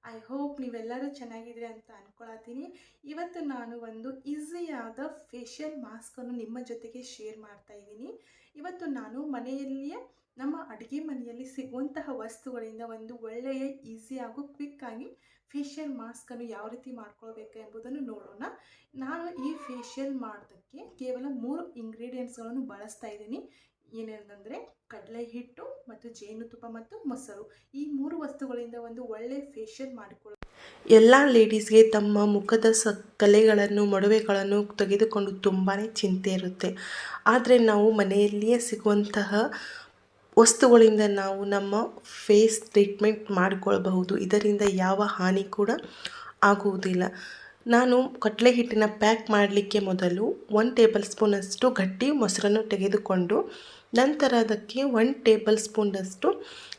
I hope ನೀವೆಲ್ಲರೂ ಚೆನ್ನಾಗಿದ್ದೀರಿ ಅಂತ ಅಂದ್ಕೊಳತ್ತೀನಿ. ಇವತ್ತು ನಾನು ಒಂದು ಈಸಿಯಾದ ಫೇಶಿಯಲ್ ಮಾಸ್ಕನ್ನು ನಿಮ್ಮ ಜೊತೆಗೆ ಶೇರ್ ಮಾಡ್ತಾ ಇದ್ದೀನಿ. ಇವತ್ತು ನಾನು ಮನೆಯಲ್ಲಿಯೇ ನಮ್ಮ ಅಡುಗೆ ಮನೆಯಲ್ಲಿ ಸಿಗುವಂತಹ ವಸ್ತುಗಳಿಂದ ಒಂದು ಒಳ್ಳೆಯ ಈಸಿ ಹಾಗೂ ಕ್ವಿಕ್ಕಾಗಿ ಫೇಶಿಯಲ್ ಮಾಸ್ಕನ್ನು ಯಾವ ರೀತಿ ಮಾಡ್ಕೊಳ್ಬೇಕು ಎಂಬುದನ್ನು ನೋಡೋಣ. ನಾನು ಈ ಫೇಶಿಯಲ್ ಮಾಡೋದಕ್ಕೆ ಕೇವಲ 3 ಇಂಗ್ರೀಡಿಯೆಂಟ್ಸ್ಗಳನ್ನು ಬಳಸ್ತಾ ಇದ್ದೀನಿ. ಏನೇನಂದರೆ ಕಡಲೆ ಹಿಟ್ಟು ಮತ್ತು ಜೇನುತುಪ್ಪ ಮತ್ತು ಮೊಸರು. ಈ 3 ವಸ್ತುಗಳಿಂದ ಒಂದು ಒಳ್ಳೆ ಫೇಶಿಯಲ್ ಮಾಡಿಕೊಳ್ಳ ಎಲ್ಲ ಲೇಡೀಸ್ಗೆ ತಮ್ಮ ಮುಖದ ಕಲೆಗಳನ್ನು ಮೊಡವೆಗಳನ್ನು ತೆಗೆದುಕೊಂಡು ತುಂಬಾ ಚಿಂತೆ ಇರುತ್ತೆ. ಆದರೆ ನಾವು ಮನೆಯಲ್ಲಿಯೇ ಸಿಗುವಂತಹ ವಸ್ತುಗಳಿಂದ ನಾವು ನಮ್ಮ ಫೇಸ್ ಟ್ರೀಟ್ಮೆಂಟ್ ಮಾಡಿಕೊಳ್ಳಬಹುದು. ಇದರಿಂದ ಯಾವ ಹಾನಿ ಕೂಡ ಆಗುವುದಿಲ್ಲ. ನಾನು ಕಡಲೆ ಹಿಟ್ಟಿನ ಪ್ಯಾಕ್ ಮಾಡಲಿಕ್ಕೆ ಮೊದಲು 1 ಟೇಬಲ್ ಸ್ಪೂನಷ್ಟು ಗಟ್ಟಿ ಮೊಸರನ್ನು ತೆಗೆದುಕೊಂಡು ನಂತರ ಅದಕ್ಕೆ 1 ಟೇಬಲ್ ಸ್ಪೂನಷ್ಟು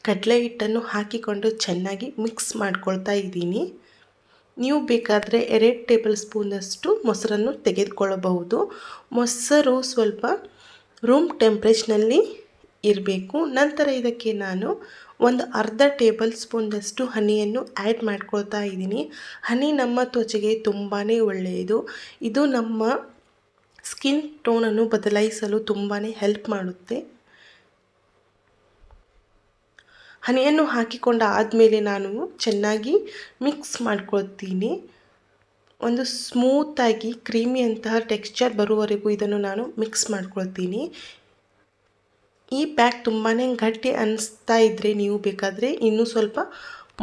ಕಡಲೆ ಹಿಟ್ಟನ್ನು ಹಾಕಿಕೊಂಡು ಚೆನ್ನಾಗಿ ಮಿಕ್ಸ್ ಮಾಡ್ಕೊಳ್ತಾ ಇದ್ದೀನಿ. ನೀವು ಬೇಕಾದರೆ 2 ಟೇಬಲ್ ಸ್ಪೂನಷ್ಟು ಮೊಸರನ್ನು ತೆಗೆದುಕೊಳ್ಳಬಹುದು. ಮೊಸರು ಸ್ವಲ್ಪ ರೂಮ್ ಟೆಂಪ್ರೇಚರ್ನಲ್ಲಿ ಇರಬೇಕು. ನಂತರ ಇದಕ್ಕೆ ನಾನು ಒಂದು ಅರ್ಧ ಟೇಬಲ್ ಸ್ಪೂನಷ್ಟು ಹನಿಯನ್ನು ಆ್ಯಡ್ ಮಾಡ್ಕೊಳ್ತಾ ಇದ್ದೀನಿ. ಹನಿ ನಮ್ಮ ತ್ವಚೆಗೆ ತುಂಬಾ ಒಳ್ಳೆಯದು. ಇದು ನಮ್ಮ ಸ್ಕಿನ್ ಟೋನನ್ನು ಬದಲಾಯಿಸಲು ತುಂಬಾ ಹೆಲ್ಪ್ ಮಾಡುತ್ತೆ. ಹನಿಯನ್ನು ಹಾಕಿಕೊಂಡ ಆದಮೇಲೆ ನಾನು ಚೆನ್ನಾಗಿ ಮಿಕ್ಸ್ ಮಾಡ್ಕೊಳ್ತೀನಿ. ಒಂದು ಸ್ಮೂತಾಗಿ ಕ್ರೀಮಿಯಂತಹ ಟೆಕ್ಸ್ಚರ್ ಬರುವವರೆಗೂ ಇದನ್ನು ನಾನು ಮಿಕ್ಸ್ ಮಾಡ್ಕೊಳ್ತೀನಿ. ಈ ಪ್ಯಾಕ್ ತುಂಬಾ ಗಟ್ಟಿ ಅನಿಸ್ತಾ ಇದ್ದರೆ ನೀವು ಬೇಕಾದರೆ ಇನ್ನೂ ಸ್ವಲ್ಪ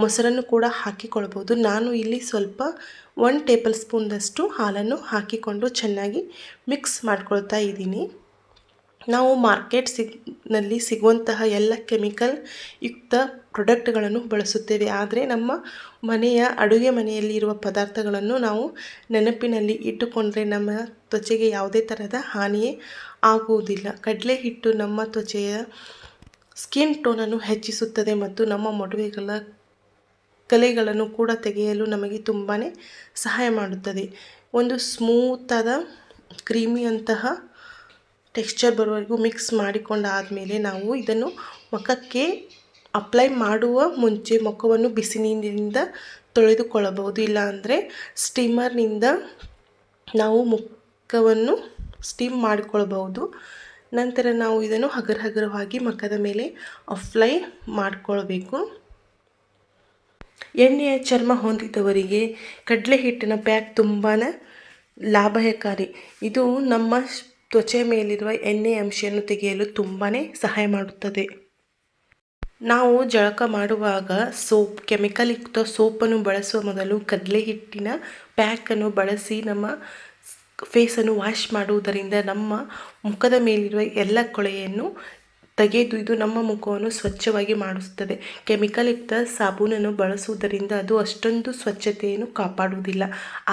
ಮೊಸರನ್ನು ಕೂಡ ಹಾಕಿಕೊಳ್ಬೋದು. ನಾನು ಇಲ್ಲಿ ಸ್ವಲ್ಪ 1 ಟೇಬಲ್ ಸ್ಪೂನಷ್ಟು ಹಾಲನ್ನು ಹಾಕಿಕೊಂಡು ಚೆನ್ನಾಗಿ ಮಿಕ್ಸ್ ಮಾಡ್ಕೊಳ್ತಾ ಇದ್ದೀನಿ. ನಾವು ನಲ್ಲಿ ಸಿಗುವಂತಹ ಎಲ್ಲ ಕೆಮಿಕಲ್ ಯುಕ್ತ ಪ್ರಾಡಕ್ಟ್ಗಳನ್ನು ಬಳಸುತ್ತೇವೆ. ಆದರೆ ನಮ್ಮ ಅಡುಗೆ ಮನೆಯಲ್ಲಿ ಇರುವ ಪದಾರ್ಥಗಳನ್ನು ನಾವು ನೆನಪಿನಲ್ಲಿ ಇಟ್ಟುಕೊಂಡ್ರೆ ನಮ್ಮ ತ್ವಚೆಗೆ ಯಾವುದೇ ಥರದ ಹಾನಿಯೇ ಆಗುವುದಿಲ್ಲ. ಕಡಲೆ ಹಿಟ್ಟು ನಮ್ಮ ತ್ವಚೆಯ ಸ್ಕಿನ್ ಟೋನನ್ನು ಹೆಚ್ಚಿಸುತ್ತದೆ ಮತ್ತು ನಮ್ಮ ಮೊಡವೆಗಳ ಕಲೆಗಳನ್ನು ಕೂಡ ತೆಗೆಯಲು ನಮಗೆ ತುಂಬಾ ಸಹಾಯ ಮಾಡುತ್ತದೆ. ಒಂದು ಸ್ಮೂತಾದ ಕ್ರೀಮಿಯಂತಹ ಟೆಕ್ಸ್ಚರ್ ಬರುವವರೆಗೂ ಮಿಕ್ಸ್ ಮಾಡಿಕೊಂಡಾದಮೇಲೆ ನಾವು ಇದನ್ನು ಮುಖಕ್ಕೆ ಅಪ್ಲೈ ಮಾಡುವ ಮುಂಚೆ ಮುಖವನ್ನು ಬಿಸಿ ನೀರಿನಿಂದ ತೊಳೆದುಕೊಳ್ಳಬಹುದು. ಇಲ್ಲಾಂದರೆ ಸ್ಟೀಮರ್ನಿಂದ ನಾವು ಮುಖವನ್ನು ಸ್ಟೀಮ್ ಮಾಡಿಕೊಳ್ಳಬಹುದು. ನಂತರ ನಾವು ಇದನ್ನು ಹಗುರವಾಗಿ ಮುಖದ ಮೇಲೆ ಅಪ್ಲೈ ಮಾಡಿಕೊಳ್ಬೇಕು. ಎಣ್ಣೆಯ ಚರ್ಮ ಹೊಂದಿದವರಿಗೆ ಕಡಲೆ ಹಿಟ್ಟಿನ ಪ್ಯಾಕ್ ತುಂಬಾ ಲಾಭಕಾರಿ. ಇದು ನಮ್ಮ ತ್ವಚೆ ಮೇಲಿರುವ ಎಣ್ಣೆ ಅಂಶವನ್ನು ತೆಗೆಯಲು ತುಂಬಾ ಸಹಾಯ ಮಾಡುತ್ತದೆ. ನಾವು ಜಳಕ ಮಾಡುವಾಗ ಕೆಮಿಕಲ್ ಯುಕ್ತ ಸೋಪನ್ನು ಬಳಸುವ ಮೊದಲು ಕಡಲೆ ಹಿಟ್ಟಿನ ಪ್ಯಾಕನ್ನು ಬಳಸಿ ನಮ್ಮ ಫೇಸನ್ನು ವಾಶ್ ಮಾಡುವುದರಿಂದ ನಮ್ಮ ಮುಖದ ಮೇಲಿರುವ ಎಲ್ಲ ಕೊಳೆಯನ್ನು ತೆಗೆದು ಇದು ನಮ್ಮ ಮುಖವನ್ನು ಸ್ವಚ್ಛವಾಗಿ ಮಾಡಿಸುತ್ತದೆ. ಕೆಮಿಕಲ್ ಯುಕ್ತ ಸಾಬೂನನ್ನು ಬಳಸುವುದರಿಂದ ಅದು ಅಷ್ಟೊಂದು ಸ್ವಚ್ಛತೆಯನ್ನು ಕಾಪಾಡುವುದಿಲ್ಲ.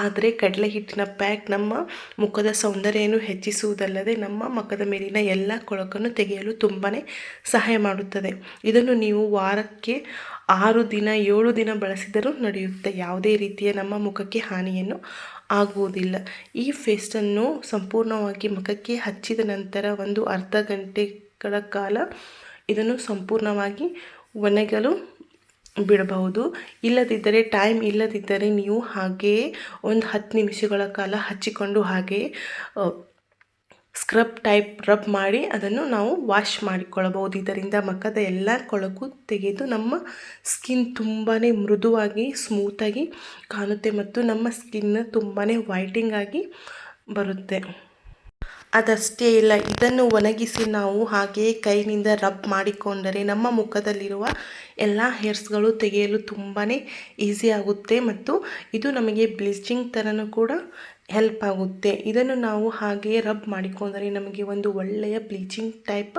ಆದರೆ ಕಡಲೆ ಹಿಟ್ಟಿನ ಪ್ಯಾಕ್ ನಮ್ಮ ಮುಖದ ಸೌಂದರ್ಯವನ್ನು ಹೆಚ್ಚಿಸುವುದಲ್ಲದೆ ನಮ್ಮ ಮುಖದ ಮೇಲಿನ ಎಲ್ಲ ಕೊಳಕನ್ನು ತೆಗೆಯಲು ತುಂಬಾ ಸಹಾಯ ಮಾಡುತ್ತದೆ. ಇದನ್ನು ನೀವು ವಾರಕ್ಕೆ 6 ದಿನ 7 ದಿನ ಬಳಸಿದರೂ ನಡೆಯುತ್ತೆ. ಯಾವುದೇ ರೀತಿಯ ನಮ್ಮ ಮುಖಕ್ಕೆ ಹಾನಿಯನ್ನು ಆಗುವುದಿಲ್ಲ. ಈ ಫೇಸ್ಟನ್ನು ಸಂಪೂರ್ಣವಾಗಿ ಮುಖಕ್ಕೆ ಹಚ್ಚಿದ ನಂತರ ಒಂದು ಅರ್ಧ ಗಂಟೆಗಳ ಕಾಲ ಇದನ್ನು ಸಂಪೂರ್ಣವಾಗಿ ಒಣಗಲು ಬಿಡಬಹುದು. ಟೈಮ್ ಇಲ್ಲದಿದ್ದರೆ ನೀವು ಹಾಗೆಯೇ ಒಂದು 10 ನಿಮಿಷಗಳ ಕಾಲ ಹಚ್ಚಿಕೊಂಡು ಹಾಗೆಯೇ ಸ್ಕ್ರಬ್ ಟೈಪ್ ರಬ್ ಮಾಡಿ ಅದನ್ನು ನಾವು ವಾಶ್ ಮಾಡಿಕೊಳ್ಳಬಹುದು. ಇದರಿಂದ ಮುಖದ ಎಲ್ಲ ಕೊಳಕು ತೆಗೆದು ನಮ್ಮ ಸ್ಕಿನ್ ತುಂಬಾ ಮೃದುವಾಗಿ ಸ್ಮೂತಾಗಿ ಕಾಣುತ್ತೆ ಮತ್ತು ನಮ್ಮ ಸ್ಕಿನ್ ತುಂಬಾ ವೈಟಿಂಗ್ ಆಗಿ ಬರುತ್ತೆ. ಅದಷ್ಟೇ ಇಲ್ಲ, ಇದನ್ನು ಒಣಗಿಸಿ ನಾವು ಹಾಗೆಯೇ ಕೈನಿಂದ ರಬ್ ಮಾಡಿಕೊಂಡರೆ ನಮ್ಮ ಮುಖದಲ್ಲಿರುವ ಎಲ್ಲ ಹೇರ್ಸ್ಗಳು ತೆಗೆಯಲು ತುಂಬಾ ಈಸಿ ಆಗುತ್ತೆ ಮತ್ತು ಇದು ನಮಗೆ ಬ್ಲೀಚಿಂಗ್ ಥರನೂ ಕೂಡ ಹೆಲ್ಪ್ ಆಗುತ್ತೆ. ಇದನ್ನು ನಾವು ಹಾಗೆಯೇ ರಬ್ ಮಾಡಿಕೊಂಡರೆ ನಮಗೆ ಒಂದು ಒಳ್ಳೆಯ ಬ್ಲೀಚಿಂಗ್ ಟೈಪ್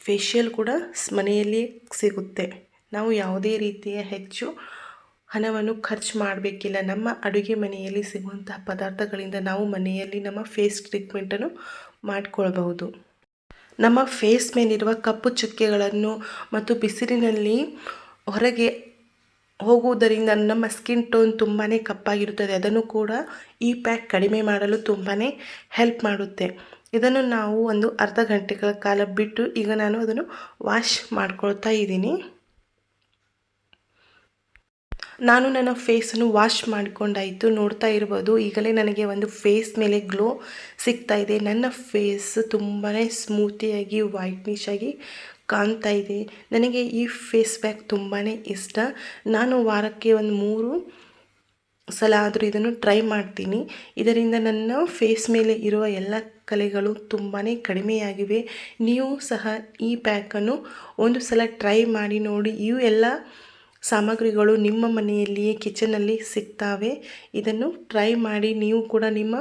ಫೇಶಿಯಲ್ ಕೂಡ ಮನೆಯಲ್ಲಿ ಸಿಗುತ್ತೆ. ನಾವು ಯಾವುದೇ ರೀತಿಯ ಹೆಚ್ಚು ಹಣವನ್ನು ಖರ್ಚು ಮಾಡಬೇಕಿಲ್ಲ. ನಮ್ಮ ಅಡುಗೆ ಮನೆಯಲ್ಲಿ ಸಿಗುವಂತಹ ಪದಾರ್ಥಗಳಿಂದ ನಾವು ಮನೆಯಲ್ಲಿ ನಮ್ಮ ಫೇಸ್ ಟ್ರೀಟ್ಮೆಂಟನ್ನು ಮಾಡಿಕೊಳ್ಬಹುದು. ನಮ್ಮ ಫೇಸ್ ಮೇಲಿರುವ ಕಪ್ಪು ಚುಕ್ಕೆಗಳನ್ನು ಮತ್ತು ಬಿಸಿಲಿನಲ್ಲಿ ಹೊರಗೆ ಹೋಗುವುದರಿಂದ ನಮ್ಮ ಸ್ಕಿನ್ ಟೋನ್ ತುಂಬಾ ಕಪ್ಪಾಗಿರುತ್ತದೆ. ಅದನ್ನು ಕೂಡ ಈ ಪ್ಯಾಕ್ ಕಡಿಮೆ ಮಾಡಲು ತುಂಬಾ ಹೆಲ್ಪ್ ಮಾಡುತ್ತೆ. ಇದನ್ನು ನಾವು ಒಂದು ಅರ್ಧ ಗಂಟೆಗಳ ಕಾಲ ಬಿಟ್ಟು ಈಗ ನಾನು ಅದನ್ನು ವಾಶ್ ಮಾಡ್ಕೊಳ್ತಾ ಇದ್ದೀನಿ. ನಾನು ನನ್ನ ಫೇಸನ್ನು ವಾಶ್ ಮಾಡಿಕೊಂಡಾಯಿತು. ನೋಡ್ತಾ ಇರ್ಬೋದು ಈಗಲೇ ನನಗೆ ಒಂದು ಫೇಸ್ ಮೇಲೆ ಗ್ಲೋ ಸಿಗ್ತಾ ಇದೆ. ನನ್ನ ಫೇಸ್ ತುಂಬಾ ಸ್ಮೂತಿಯಾಗಿ ವೈಟ್ನಿಶ್ ಆಗಿ ಕಾಣ್ತಾ ಇದೆ. ನನಗೆ ಈ ಫೇಸ್ ಪ್ಯಾಕ್ ತುಂಬಾ ಇಷ್ಟ. ನಾನು ವಾರಕ್ಕೆ ಒಂದು 3 ಸಲ ಆದರೂ ಇದನ್ನು ಟ್ರೈ ಮಾಡ್ತೀನಿ. ಇದರಿಂದ ನನ್ನ ಫೇಸ್ ಮೇಲೆ ಇರುವ ಎಲ್ಲ ಕಲೆಗಳು ತುಂಬಾ ಕಡಿಮೆಯಾಗಿವೆ. ನೀವು ಸಹ ಈ ಪ್ಯಾಕನ್ನು ಒಂದು ಸಲ ಟ್ರೈ ಮಾಡಿ ನೋಡಿ. ಇವು ಎಲ್ಲ ಸಾಮಗ್ರಿಗಳು ನಿಮ್ಮ ಮನೆಯಲ್ಲಿಯೇ ಕಿಚನಲ್ಲಿ ಸಿಗ್ತವೆ. ಇದನ್ನು ಟ್ರೈ ಮಾಡಿ ನೀವು ಕೂಡ ನಿಮ್ಮ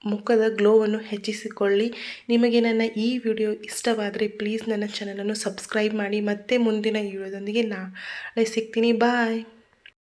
ಮುಖದ ಗ್ಲೋವನ್ನು ಹೆಚ್ಚಿಸಿಕೊಳ್ಳಿ. ನಿಮಗೆ ನನ್ನ ಈ ವಿಡಿಯೋ ಇಷ್ಟವಾದರೆ ಪ್ಲೀಸ್ ನನ್ನ ಚಾನಲನ್ನು ಸಬ್ಸ್ಕ್ರೈಬ್ ಮಾಡಿ. ಮತ್ತೆ ಮುಂದಿನ ವಿಡಿಯೋದೊಂದಿಗೆ ನಾಳೆ ಸಿಗ್ತೀನಿ. ಬಾಯ್.